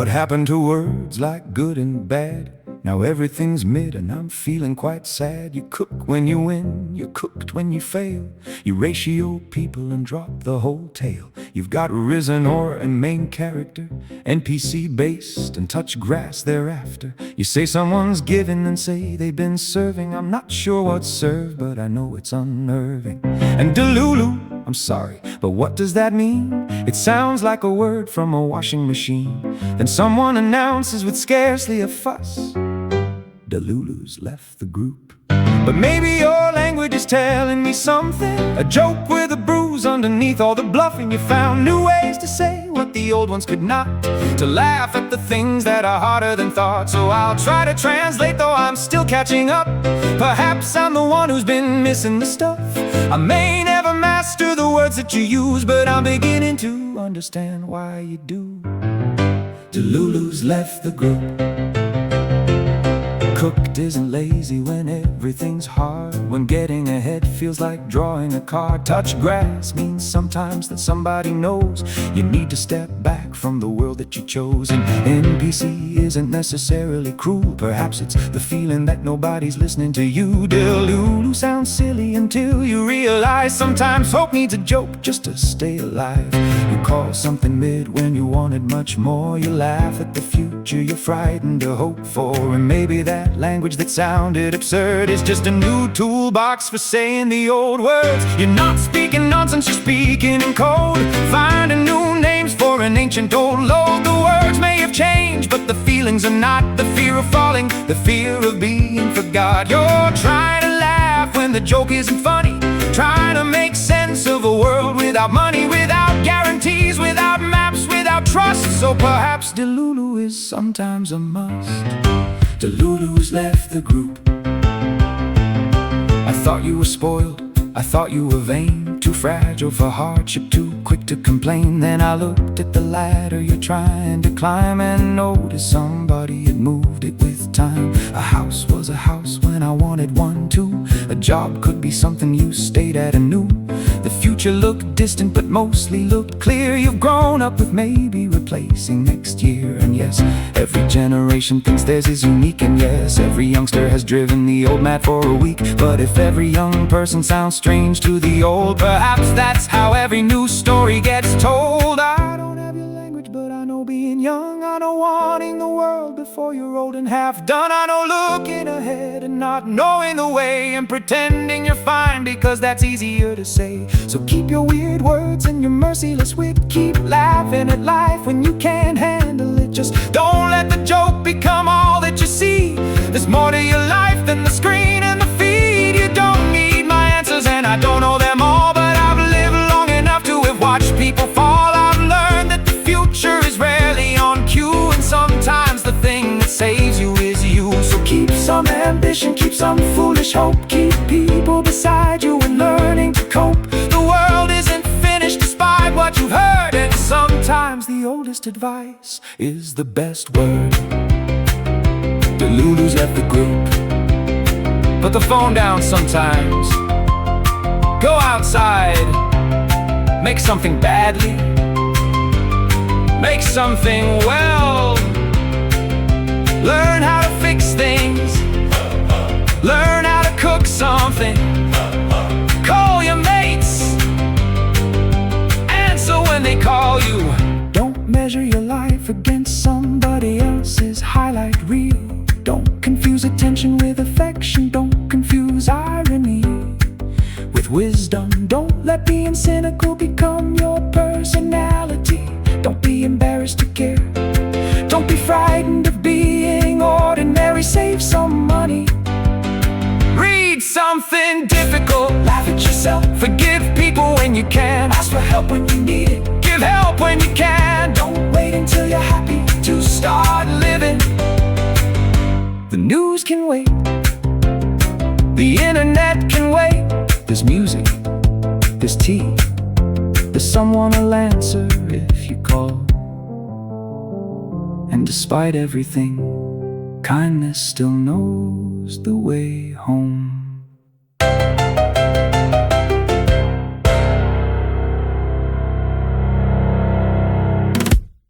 What happened to words like good and bad? Now everything's mid and I'm feeling quite sad. You cook when you win, you're cooked when you fail. You ratio people and drop the whole tale. You've got risen or and main character, NPC based and touch grass thereafter. You say someone's giving and say they've been serving. I'm not sure what's served, but I know it's unnerving. And Delulu, I'm sorry, but what does that mean? It sounds like a word from a washing machine. Then someone announces with scarcely a fuss, Delulu's left the group. But maybe your language is telling me something, a joke with a bruise underneath all the bluffing. You found new ways to say what the old ones could not, to laugh at the things that are harder than thought. So I'll try to translate, though I'm still catching up. Perhaps I'm the one who's been missing the stuff. I may never master the words that you use, but I'm beginning to understand why you do. Delulu's left the group. Cooked isn't lazy when everything's hard, when getting ahead feels like drawing a card. Touch grass means sometimes that somebody knows you need to step back from the world that you chose. And NPC isn't necessarily cruel, perhaps it's the feeling that nobody's listening to you. Delulu sounds silly until you realize sometimes hope needs a joke just to stay alive. You call something mid when you wanted much more. You laugh at the future you're frightened to hope for. And maybe that language that sounded absurd is just a new toolbox for saying the old words. You're not speaking nonsense, you're speaking in code, finding new names for an ancient old load. The words may have changed, but the feelings are not. The fear of falling, the fear of being forgot. You're trying to laugh when the joke isn't funny, trying to make sense of a world without money, without guarantees, without maps, without trust. So perhaps Delulu is sometimes a must. Delulu's left the group. I thought you were spoiled, I thought you were vain, too fragile for hardship, too quick to complain. Then I looked at the ladder you're trying to climb and noticed somebody had moved it with time. A house was a house when I wanted one too. A job could be something you stayed at and knew. The future looked distant but mostly looked clear. You've grown up with maybe replacing next year. And yes, every generation thinks theirs is unique. And yes, every youngster has driven the old mat for a week. But if every young person sounds strange to the old, perhaps that's how every new story gets told. I don't have your language, but I know being young. I know wanting the world before you're old and half done. I know looking ahead and not knowing the way, and pretending you're fine because that's easier to say. So keep your weird words and your merciless wit. Keep laughing at life when you can't handle it. Just don't let the joke become all that you see. There's more to your life than the screen and the feed. You don't need my answers and I don't know them all, but I've lived long enough to have watched people fall. I've learned that the future is rarely on cue, and sometimes the thing that saves you is you. So keep some ambition, keep some foolish hope. Keep people beside you and learning to cope. The world isn't finished despite what you've heard, and sometimes the oldest advice is the best word. Delulu's left the group. Put the phone down sometimes. Go outside. Make something badly. Make something well. Learn how to fix things. Learn how to cook something. Call your mates. Answer when they call you. Don't measure your life against somebody else's highlight reel. Don't confuse attention with affection. Don't confuse irony with wisdom. Don't let being cynical become your personality. Don't be embarrassed to care. Don't be frightened of being ordinary. Save some money. Read something difficult. Laugh at yourself. Forgive people when you can. Ask for help when you need it. Give help when you can. Don't wait until you're happy to start living. The news can wait. The internet can wait. There's music. There's tea. There's someone who'll answer if you call. And despite everything, kindness still knows the way home.